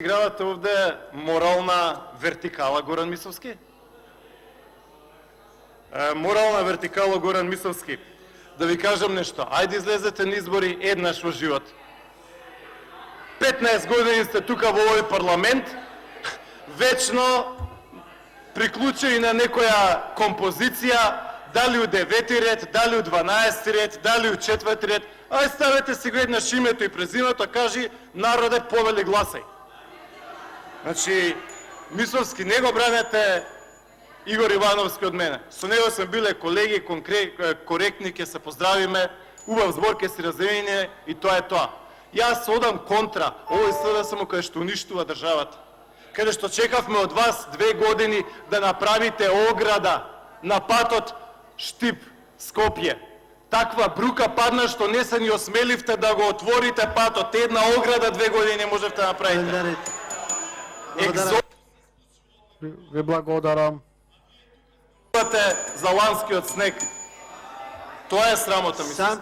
Изигравате овде морална вертикала, Горан Мисовски? Морална вертикала, Горан Мисовски. Да ви кажам нешто. Ајде излезете на избори еднаш во живот. 15 години сте тука во овој парламент, вечно приклучени на некоја композиција, дали у 9 ред, дали у 12 ред, дали у 4 ред. Ајде ставете си го еднаш името и презимето, кажи народе повели гласај. Значи, Мисовски, не го бранете Игор Ивановски од мене. Со него сме биле колеги, коректни, ќе се поздравиме, убав збор ќе си размениме и тоа е тоа. Јас одам контра овој СДСМ кај што уништува државата. Каде што чекавме од вас 2 години да направите ограда на патот Штип-Скопје. Таква брука падна што не се ни осмеливте да го отворите патот. Една ограда 2 години можевте да направите. Ви благодарам. За ланскиот снег. Тоа е срамота, мислам.